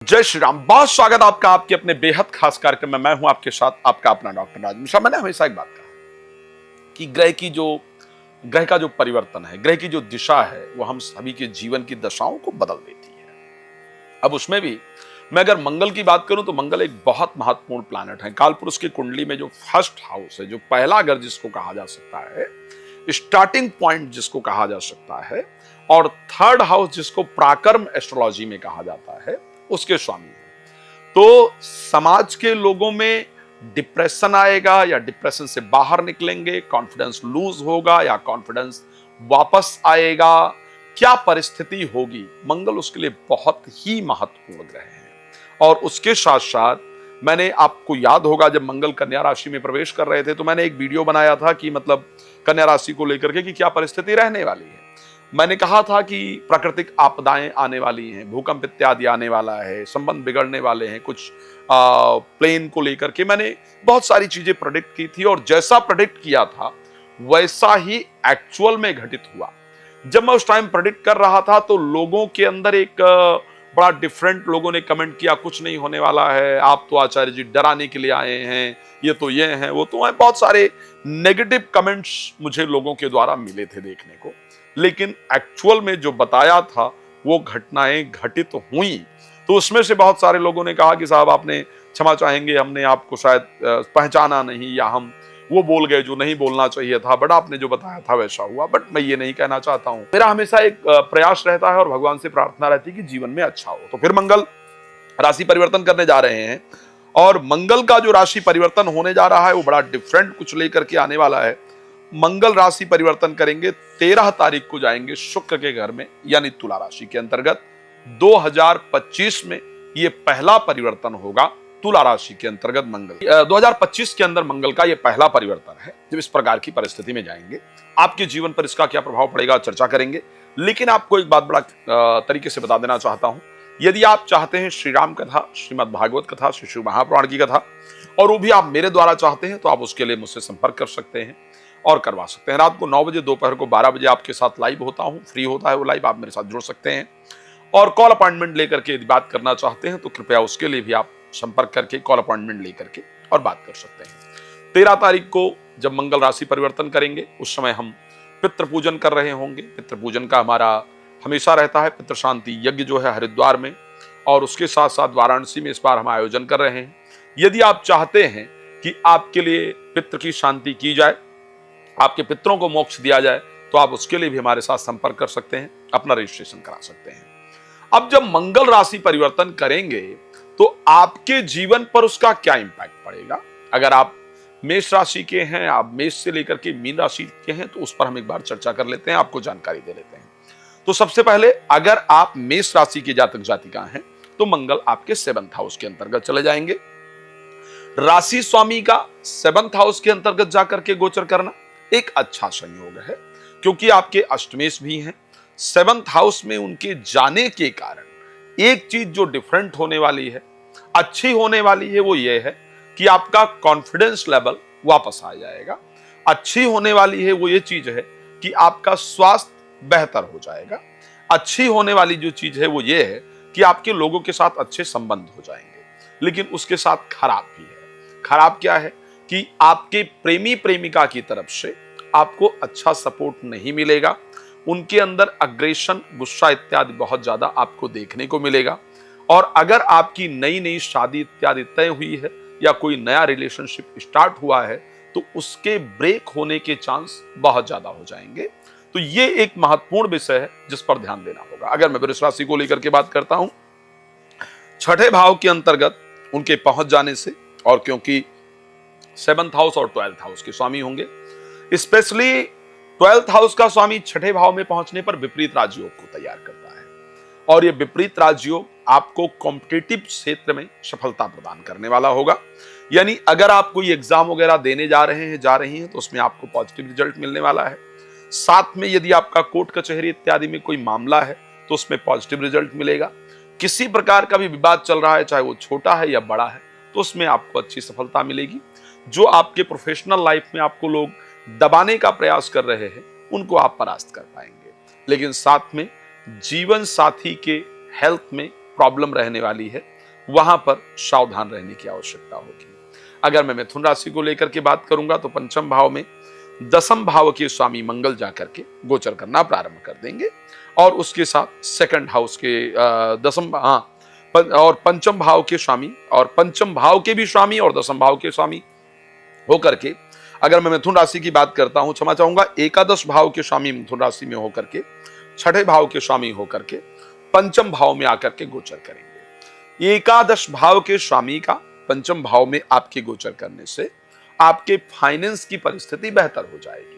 जय श्री राम। बहुत स्वागत आपका आपके अपने बेहद खास कार्यक्रम में। मैं हूं आपके साथ आपका अपना डॉक्टर राज मिश्रा। मैंने हमेशा एक बात कहा कि ग्रह का जो परिवर्तन है, ग्रह की जो दिशा है, वो हम सभी के जीवन की दशाओं को बदल देती है। अब उसमें भी मैं अगर मंगल की बात करूं तो मंगल एक बहुत महत्वपूर्ण प्लैनेट है। कालपुरुष की कुंडली में जो फर्स्ट हाउस है, जो पहला घर जिसको कहा जा सकता है, स्टार्टिंग पॉइंट जिसको कहा जा सकता है, और थर्ड हाउस जिसको पराक्रम एस्ट्रोलॉजी में कहा जाता है, उसके स्वामी हैं। तो समाज के लोगों में डिप्रेशन आएगा या डिप्रेशन से बाहर निकलेंगे, कॉन्फिडेंस लूज होगा या कॉन्फिडेंस वापस आएगा, क्या परिस्थिति होगी, मंगल उसके लिए बहुत ही महत्वपूर्ण ग्रह है। और उसके साथ साथ मैंने, आपको याद होगा, जब मंगल कन्या राशि में प्रवेश कर रहे थे तो मैंने एक वीडियो बनाया था कि मतलब कन्या राशि को लेकर के कि क्या परिस्थिति रहने वाली है। मैंने कहा था कि प्राकृतिक आपदाएं आने वाली हैं, भूकंप इत्यादि आने वाला है, संबंध बिगड़ने वाले हैं, कुछ प्लेन को लेकर के मैंने बहुत सारी चीजें प्रेडिक्ट की थी। और जैसा प्रेडिक्ट किया था वैसा ही एक्चुअल में घटित हुआ। जब मैं उस टाइम प्रेडिक्ट कर रहा था तो लोगों के अंदर एक बड़ा डिफरेंट, लोगों ने कमेंट किया कुछ नहीं होने वाला है, आप तो आचार्य जी डराने के लिए आए हैं, ये तो ये हैं वो तो हैं। बहुत सारे नेगेटिव कमेंट्स मुझे लोगों के द्वारा मिले थे देखने को। लेकिन एक्चुअल में जो बताया था वो घटनाएं घटित हुई। तो उसमें से बहुत सारे लोगों ने कहा कि साहब आपने क्षमा चाहेंगे, हमने आपको शायद पहचाना नहीं, या हम वो बोल गए जो नहीं बोलना चाहिए था, बट आपने जो बताया था वैसा हुआ। बट मैं ये नहीं कहना चाहता हूं। मेरा हमेशा एक प्रयास रहता है और भगवान से प्रार्थना रहती है कि जीवन में अच्छा हो। तो फिर मंगल राशि परिवर्तन करने जा रहे हैं, और मंगल का जो राशि परिवर्तन होने जा रहा है वो बड़ा डिफरेंट कुछ लेकर के आने वाला है। मंगल राशि परिवर्तन करेंगे, 13 तारीख को जाएंगे शुक्र के घर में, यानी तुला राशि के अंतर्गत। 2025 में ये पहला परिवर्तन होगा तुला राशि के अंतर्गत मंगल। 2025 के अंदर मंगल का ये पहला परिवर्तन है। जब इस प्रकार की परिस्थिति में जाएंगे, आपके जीवन पर इसका क्या प्रभाव पड़ेगा चर्चा करेंगे। लेकिन आपको एक बात बड़ा तरीके से बता देना चाहता हूं, यदि आप चाहते हैं श्री राम कथा, श्रीमद् भागवत कथा, श्री शिव महापुराण की कथा, और वो भी आप मेरे द्वारा चाहते हैं, तो आप उसके लिए मुझसे संपर्क कर सकते हैं और करवा सकते हैं। रात को 9 बजे, दोपहर को 12 बजे आपके साथ लाइव होता हूं, फ्री होता है वो लाइव, आप मेरे साथ जुड़ सकते हैं। और कॉल अपॉइंटमेंट लेकर के यदि बात करना चाहते हैं तो कृपया उसके लिए भी आप संपर्क करके कॉल अपॉइंटमेंट लेकर के और बात कर सकते हैं। 13 तारीख को जब मंगल राशि परिवर्तन करेंगे, उस समय हम पितृ पूजन कर रहे होंगे। पितृ पूजन का हमारा हमेशा रहता है पितृ शांति यज्ञ जो है हरिद्वार में, और उसके साथ साथ वाराणसी में इस बार हम आयोजन कर रहे हैं। यदि आप चाहते हैं कि आपके लिए पितृ की शांति की जाए, आपके पितरों को मोक्ष दिया जाए, तो आप उसके लिए भी हमारे साथ संपर्क कर सकते हैं, अपना रजिस्ट्रेशन करा सकते हैं। अब जब मंगल राशि परिवर्तन करेंगे तो आपके जीवन पर उसका क्या इंपैक्ट पड़ेगा। अगर आप मेष राशि के हैं, आप मेष से लेकर के मीन राशि के हैं, तो उस पर हम एक बार चर्चा कर लेते हैं, आपको जानकारी दे लेते हैं। तो सबसे पहले, अगर आप मेष राशि के जातक जातिका हैं तो मंगल आपके 7th हाउस के अंतर्गत चले जाएंगे। राशि स्वामी का 7th हाउस के अंतर्गत जाकर के गोचर करना एक अच्छा संयोग है, क्योंकि आपके अष्टमेश भी हैं। 7th हाउस में उनके जाने के कारण एक चीज जो डिफरेंट होने वाली है, अच्छी होने वाली है, वो ये है कि आपका कॉन्फिडेंस लेवल वापस आ जाएगा। अच्छी होने वाली है वो ये चीज है कि आपका स्वास्थ्य बेहतर हो जाएगा। अच्छी होने वाली जो चीज है वो ये है कि आपके लोगों के साथ अच्छे संबंध हो जाएंगे। लेकिन उसके साथ खराब भी है। खराब क्या है कि आपके प्रेमी प्रेमिका की तरफ से आपको अच्छा सपोर्ट नहीं मिलेगा। उनके अंदर अग्रेशन, गुस्सा इत्यादि बहुत ज्यादा आपको देखने को मिलेगा। और अगर आपकी नई नई शादी इत्यादि तय हुई है या कोई नया रिलेशनशिप स्टार्ट हुआ है, तो उसके ब्रेक होने के चांस बहुत ज्यादा हो जाएंगे। तो ये एक महत्वपूर्ण विषय है जिस पर ध्यान देना होगा। अगर मैं वृष राशि को लेकर के बात करता हूं, 6ठे भाव के अंतर्गत उनके पहुंच जाने से, और क्योंकि 7th हाउस और 12th हाउस के स्वामी होंगे, स्पेशली 12th हाउस का स्वामी 6ठे भाव में पहुंचने पर विपरीत राजयोग को तैयार करता है। और यह विपरीत राजयोग आपको कॉम्पिटिटिव क्षेत्र में सफलता प्रदान करने वाला होगा। यानी अगर आप कोई एग्जाम वगैरह देने जा रही हैं तो उसमें आपको पॉजिटिव रिजल्ट मिलने वाला है। साथ में यदि आपका कोर्ट कचहरी इत्यादि में कोई मामला है तो उसमें पॉजिटिव रिजल्ट मिलेगा। किसी प्रकार का भी विवाद चल रहा है, चाहे वो छोटा है या बड़ा है, तो उसमें आपको अच्छी सफलता मिलेगी। जो आपके प्रोफेशनल लाइफ में आपको लोग दबाने का प्रयास कर रहे हैं, उनको आप परास्त कर पाएंगे। लेकिन साथ में जीवन साथी के हेल्थ में प्रॉब्लम रहने वाली है, वहां पर सावधान रहने की आवश्यकता होगी। अगर मैं मिथुन राशि को लेकर के बात करूंगा तो पंचम भाव में दसम भाव के स्वामी मंगल जाकर के गोचर करना प्रारंभ कर देंगे और उसके साथ सेकंड हाउस के और पंचम भाव के स्वामी और पंचम भाव के भी स्वामी और दसम भाव के स्वामी होकर के, अगर मैं मिथुन राशि की बात करता हूं, क्षमा चाहूंगा, एकादश भाव के स्वामी मिथुन राशि में होकर के, छठे भाव के स्वामी होकर के पंचम भाव में आकर के गोचर करेंगे। एकादश भाव के स्वामी का पंचम भाव में आपके गोचर करने से आपके फाइनेंस की परिस्थिति बेहतर हो जाएगी।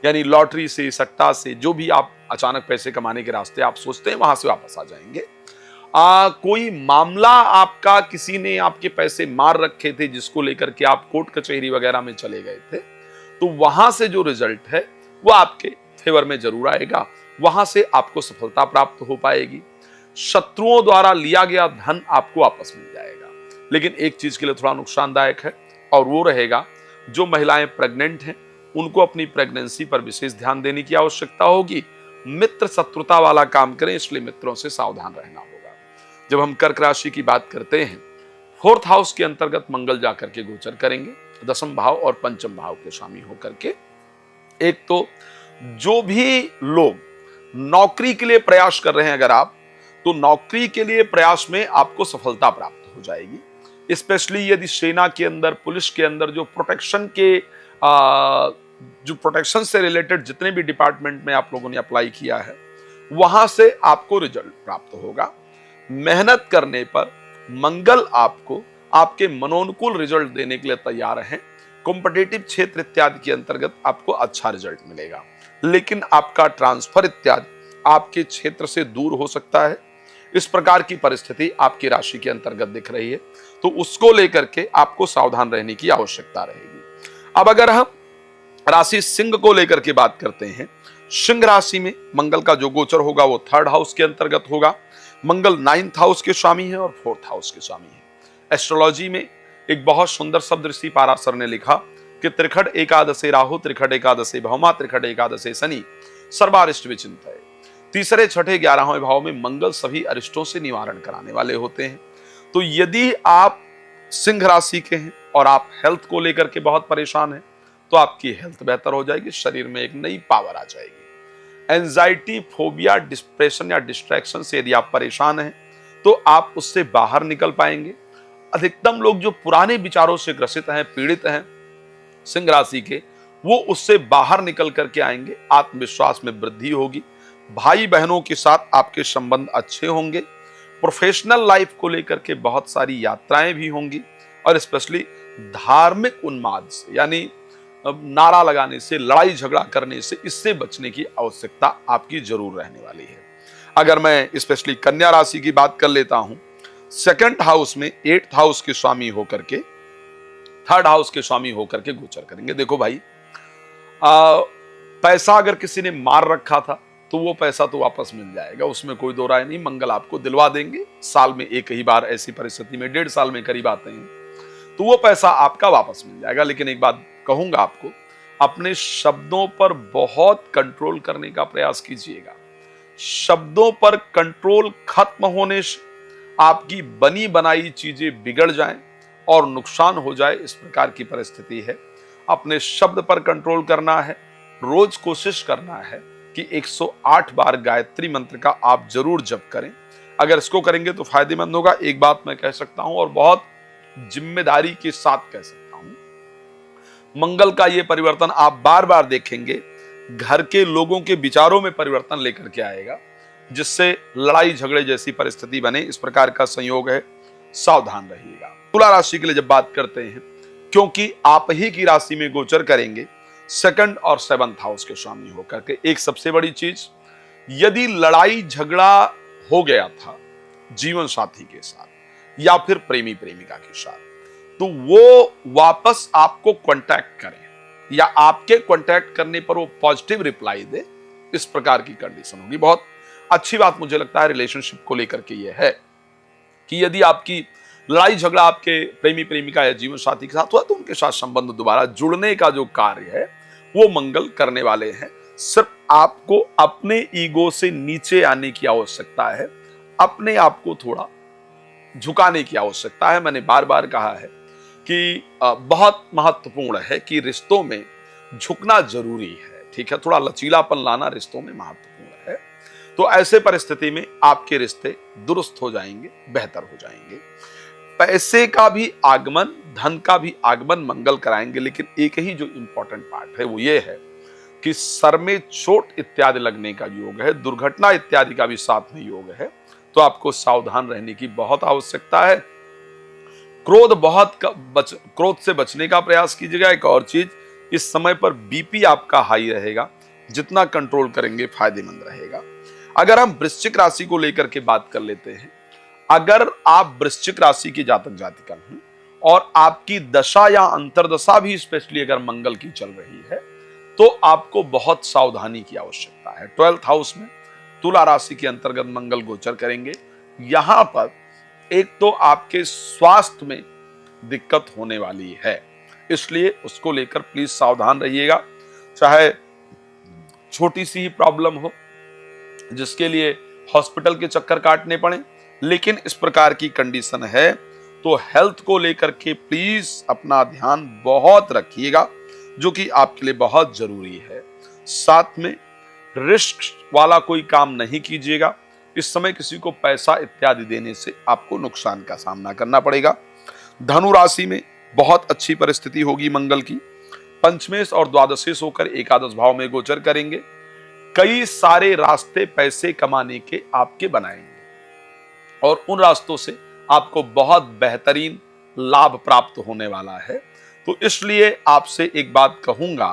यानी लॉटरी से, सट्टा से, जो भी आप अचानक पैसे कमाने के रास्ते आप सोचते हैं वहां से वापस आ जाएंगे। कोई मामला आपका, किसी ने आपके पैसे मार रखे थे जिसको लेकर के आप कोर्ट कचहरी वगैरह में चले गए थे, तो वहां से जो रिजल्ट है वो आपके फेवर में जरूर आएगा, वहां से आपको सफलता प्राप्त हो पाएगी। शत्रुओं द्वारा लिया गया धन आपको वापस मिल जाएगा, लेकिन एक चीज के लिए थोड़ा नुकसानदायक है और वो रहेगा, जो महिलाएं प्रेग्नेंट हैं उनको अपनी प्रेगनेंसी पर विशेष ध्यान देने की आवश्यकता होगी। मित्र शत्रुता वाला काम करें, इसलिए मित्रों से सावधान रहना होगा। जब हम कर्क राशि की बात करते हैं, फोर्थ हाउस के अंतर्गत मंगल जाकर के गोचर करेंगे, दसम भाव और पंचम भाव के स्वामी होकर के। एक तो जो भी लोग नौकरी के लिए प्रयास कर रहे हैं, अगर आप, तो नौकरी के लिए प्रयास में आपको सफलता प्राप्त हो जाएगी। स्पेशली यदि सेना के अंदर, पुलिस के अंदर जो प्रोटेक्शन से रिलेटेड जितने भी डिपार्टमेंट में आप लोगों ने अप्लाई किया है, वहां से आपको रिजल्ट प्राप्त होगा। मेहनत करने पर मंगल आपको आपके मनोनुकूल रिजल्ट देने के लिए तैयार हैं। कॉम्पिटिटिव क्षेत्र इत्यादि के अंतर्गत आपको अच्छा रिजल्ट मिलेगा, लेकिन आपका ट्रांसफर इत्यादि आपके क्षेत्र से दूर हो सकता है। इस प्रकार की परिस्थिति आपकी राशि के अंतर्गत दिख रही है, तो उसको लेकर के आपको सावधान रहने की आवश्यकता रहेगी। अब अगर हम राशि सिंह को लेकर के बात करते हैं, सिंह राशि में मंगल का जो गोचर होगा वो थर्ड हाउस के अंतर्गत होगा। मंगल नाइन्थ हाउस के स्वामी है और फोर्थ हाउस के स्वामी है। एस्ट्रोलॉजी में एक बहुत सुंदर शब्द ऋषि पाराशर ने लिखा कि त्रिखड एकादशे राहु, त्रिखड एकादशे भौमा, त्रिखड एकादशे शनि, सर्वारिष्ट विचिंतये। तीसरे, छठे, 11वें भाव में मंगल सभी अरिष्टों से निवारण कराने वाले होते हैं। तो यदि आप सिंह राशि के हैं और आप हेल्थ को लेकर के बहुत परेशान हैं, तो आपकी हेल्थ बेहतर हो जाएगी, शरीर में एक नई पावर आ जाएगी। एंजाइटी, फोबिया, डिप्रेशन या डिस्ट्रैक्शन से यदि आप परेशान हैं, तो आप उससे बाहर निकल पाएंगे। अधिकतम लोग जो पुराने विचारों से ग्रसित हैं, पीड़ित हैं सिंह राशि के, वो उससे बाहर निकल करके आएंगे। आत्मविश्वास में वृद्धि होगी। भाई बहनों के साथ आपके संबंध अच्छे होंगे। प्रोफेशनल लाइफ को लेकर के बहुत सारी यात्राएं भी होंगी और स्पेशली धार्मिक उन्माद से, यानी नारा लगाने से, लड़ाई झगड़ा करने से, इससे बचने की आवश्यकता आपकी जरूर रहने वाली है। अगर मैं स्पेशली कन्या राशि की बात कर लेता हूं, सेकंड हाउस में एट्थ हाउस के स्वामी होकर के, थर्ड हाउस के स्वामी होकर के गोचर करेंगे। देखो भाई, पैसा अगर किसी ने मार रखा था तो वो पैसा तो वापस मिल जाएगा, उसमें कोई दो राय नहीं। मंगल आपको दिलवा देंगे। साल में एक ही बार ऐसी परिस्थिति में 1.5 साल में करीब आते हैं, तो वो पैसा आपका वापस मिल जाएगा। लेकिन एक बात कहूंगा आपको, अपने शब्दों पर बहुत कंट्रोल करने का प्रयास कीजिएगा। शब्दों पर कंट्रोल खत्म होने से आपकी बनी बनाई चीजें बिगड़ जाएं और नुकसान हो जाए, इस प्रकार की परिस्थिति है। अपने शब्द पर कंट्रोल करना है। रोज कोशिश करना है कि 108 बार गायत्री मंत्र का आप जरूर जप करें। अगर इसको करेंगे तो फायदेमंद होगा। एक बात मैं कह सकता हूं और बहुत जिम्मेदारी के साथ कह सकता हूं, मंगल का यह परिवर्तन आप बार बार देखेंगे, घर के लोगों के विचारों में परिवर्तन लेकर के आएगा, जिससे लड़ाई झगड़े जैसी परिस्थिति बने, इस प्रकार का संयोग है। सावधान रहिएगा। तुला राशि के लिए जब बात करते हैं, क्योंकि आप ही की राशि में गोचर करेंगे सेकंड और सेवंथ हाउस के स्वामी होकर के, एक सबसे बड़ी चीज, यदि लड़ाई झगड़ा हो गया था जीवन साथी के साथ या फिर प्रेमी प्रेमिका के साथ, तो वो वापस आपको कांटेक्ट करें या आपके कांटेक्ट करने पर वो पॉजिटिव रिप्लाई दे, इस प्रकार की कंडीशन होगी। बहुत अच्छी बात मुझे लगता है रिलेशनशिप को लेकर के ये है कि यदि आपकी लड़ाई झगड़ा आपके प्रेमी प्रेमिका या जीवन साथी के साथ हुआ, तो उनके साथ संबंध दोबारा जुड़ने का जो कार्य है वो मंगल करने वाले हैं। सिर्फ आपको अपने ईगो से नीचे आने की आवश्यकता है, अपने आप को थोड़ा झुकाने की आवश्यकता है। मैंने बार बार कहा है कि बहुत महत्वपूर्ण है कि रिश्तों में झुकना जरूरी है। ठीक है, थोड़ा लचीलापन लाना रिश्तों में महत्वपूर्ण है। तो ऐसे परिस्थिति में आपके रिश्ते दुरुस्त हो जाएंगे, बेहतर हो जाएंगे। पैसे का भी आगमन, धन का भी आगमन मंगल कराएंगे, लेकिन एक ही जो इंपॉर्टेंट पार्ट है वो ये है कि सर में चोट इत्यादि लगने का योग है, दुर्घटना इत्यादि का भी साथ में योग है। तो आपको सावधान रहने की बहुत आवश्यकता है। क्रोध से बचने का प्रयास कीजिएगा। एक और चीज, इस समय पर बीपी आपका हाई रहेगा, जितना कंट्रोल करेंगे फायदेमंद रहेगा। अगर हम वृश्चिक राशि को लेकर के बात कर लेते हैं, अगर आप वृश्चिक राशि की जातक जातिका हैं और आपकी दशा या अंतरदशा भी स्पेशली अगर मंगल की चल रही है, तो आपको बहुत सावधानी की आवश्यकता है। 12th हाउस में तुला राशि के अंतर्गत मंगल गोचर करेंगे। यहां पर एक तो आपके स्वास्थ्य में दिक्कत होने वाली है, इसलिए उसको लेकर प्लीज सावधान रहिएगा। चाहे छोटी सी ही प्रॉब्लम हो जिसके लिए हॉस्पिटल के चक्कर काटने पड़े, लेकिन इस प्रकार की कंडीशन है तो हेल्थ को लेकर के प्लीज अपना ध्यान बहुत रखिएगा, जो कि आपके लिए बहुत जरूरी है। साथ में रिस्क वाला कोई काम नहीं कीजिएगा। इस समय किसी को पैसा इत्यादि देने से आपको नुकसान का सामना करना पड़ेगा। धनु राशि में बहुत अच्छी परिस्थिति होगी मंगल की। पंचमेश और द्वादशेश होकर एकादश भाव में गोचर करेंगे। कई सारे रास्ते पैसे कमाने के आपके बनाएंगे और उन रास्तों से आपको बहुत बेहतरीन लाभ प्राप्त होने वाला है। तो इसलिए आपसे एक बात कहूंगा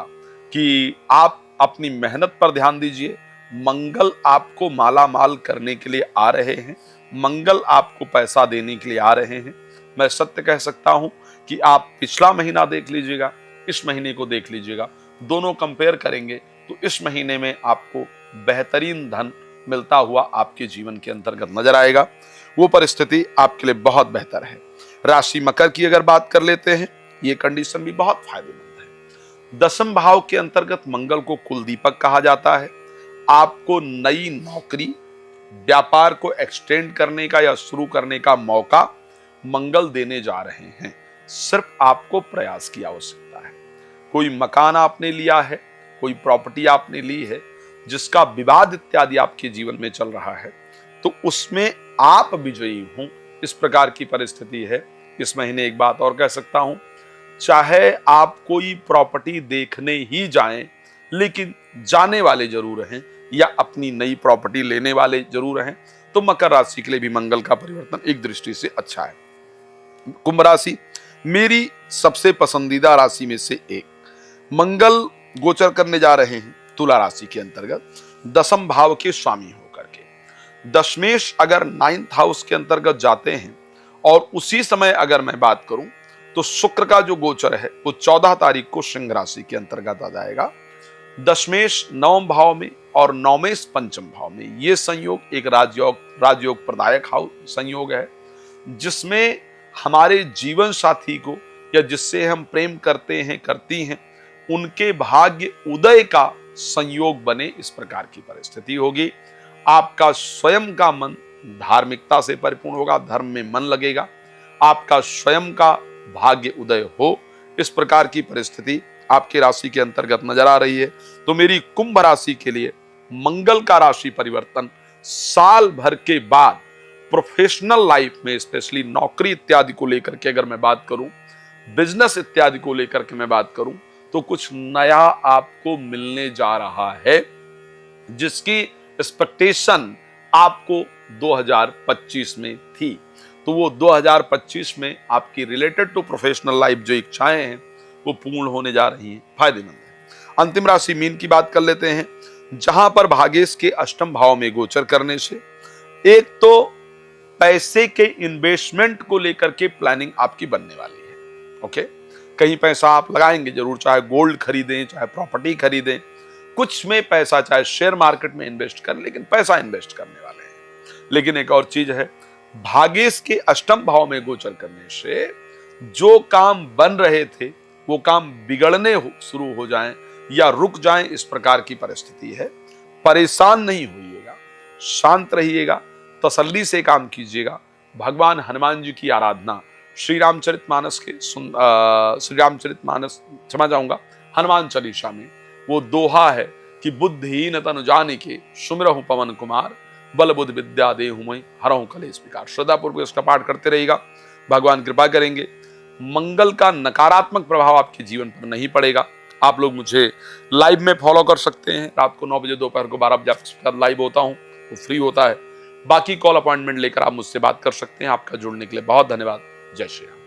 कि आप अपनी मेहनत पर ध्यान दीजिए। मंगल आपको माला माल करने के लिए आ रहे हैं, मंगल आपको पैसा देने के लिए आ रहे हैं। मैं सत्य कह सकता हूं कि आप पिछला महीना देख लीजिएगा, इस महीने को देख लीजिएगा, दोनों कंपेयर करेंगे तो इस महीने में आपको बेहतरीन धन मिलता हुआ आपके जीवन के अंतर्गत नजर आएगा। वो परिस्थिति आपके लिए बहुत बेहतर है। राशि मकर की अगर बात कर लेते हैं, ये कंडीशन भी बहुत फायदेमंद है। दसम भाव के अंतर्गत मंगल को कुल दीपक कहा जाता है। आपको नई नौकरी, व्यापार को एक्सटेंड करने का या शुरू करने का मौका मंगल देने जा रहे हैं। सिर्फ आपको प्रयास की आवश्यकता है। कोई मकान आपने लिया है, कोई प्रॉपर्टी आपने ली है जिसका विवाद इत्यादि आपके जीवन में चल रहा है, तो उसमें आप विजयी हों, इस प्रकार की परिस्थिति है। इस महीने एक बात और कह सकता हूं, चाहे आप कोई प्रॉपर्टी देखने ही जाएं, लेकिन जाने वाले जरूर हैं या अपनी नई प्रॉपर्टी लेने वाले जरूर हैं, तो मकर राशि के लिए भी मंगल का परिवर्तन एक दृष्टि से अच्छा है। कुंभ राशि मेरी सबसे पसंदीदा राशि में से एक। मंगल गोचर करने जा रहे हैं तुला राशि के अंतर्गत दसम भाव के स्वामी होकर के। दशमेश अगर 9th हाउस के अंतर्गत जाते हैं और उसी समय अगर मैं बात करूं तो शुक्र का जो गोचर है वो 14 तारीख को सिंह राशि के अंतर्गत आ जाएगा। दशमेश 9वें भाव में और नौमेश पंचम भाव में, ये संयोग एक राजयोग प्रदायक संयोग है, जिसमें हमारे जीवन साथी को या जिससे हम प्रेम करते हैं, करती हैं, उनके भाग्य उदय का संयोग बने, इस प्रकार की परिस्थिति होगी। आपका स्वयं का मन धार्मिकता से परिपूर्ण होगा, धर्म में मन लगेगा, आपका स्वयं का भाग्य उदय हो, इस प्रकार की परिस्थिति आपके राशि के अंतर्गत नजर आ रही है। तो मेरी कुंभ राशि के लिए मंगल का राशि परिवर्तन साल भर के बाद प्रोफेशनल लाइफ में, स्पेशली नौकरी इत्यादि को लेकर के अगर मैं बात करूं, बिजनेस इत्यादि को लेकर के मैं बात करूं, तो कुछ नया आपको मिलने जा रहा है, जिसकी एक्सपेक्टेशन आपको 2025 में थी। तो वो 2025 में आपकी रिलेटेड टू प्रोफेशनल लाइफ जो इच्छाएं हैं वो पूर्ण होने जा रही हैं, फायदेमंद है। अंतिम राशि मीन की बात कर लेते हैं, जहां पर भाग्येश के अष्टम भाव में गोचर करने से एक तो पैसे के इन्वेस्टमेंट को लेकर के प्लानिंग आपकी बनने वाली है। ओके, कहीं पैसा आप लगाएंगे जरूर, चाहे गोल्ड खरीदें, चाहे प्रॉपर्टी खरीदें, कुछ में पैसा, चाहे शेयर मार्केट में इन्वेस्ट करें, लेकिन पैसा इन्वेस्ट करने वाले हैं। लेकिन एक और चीज है, भाग्येश के अष्टम भाव में गोचर करने से जो काम बन रहे थे वो काम बिगड़ने शुरू हो जाएं या रुक जाएं, इस प्रकार की परिस्थिति है। परेशान नहीं होइएगा, शांत रहिएगा, तसल्ली से काम कीजिएगा, भगवान हनुमान जी की आराधना, श्री रामचरितमानस के श्री रामचरितमानस क्षमा चाहूंगा, हनुमान चालीसा में वो दोहा है कि बुद्धिहीन तनु जानिके सुमिरहु पवन कुमार, बल बुद्धि विद्या देहु मैं हरहु कलेश विकार। श्रद्धा पूर्वक इसका पाठ करते रहिएगा, भगवान कृपा करेंगे। मंगल का नकारात्मक प्रभाव आपके जीवन पर नहीं पड़ेगा। आप लोग मुझे लाइव में फॉलो कर सकते हैं, रात को 9 बजे, दोपहर को 12 बजे आपके साथ लाइव होता हूं, वो फ्री होता है। बाकी कॉल अपॉइंटमेंट लेकर आप मुझसे बात कर सकते हैं। आपका जुड़ने के लिए बहुत धन्यवाद। जय श्री राम।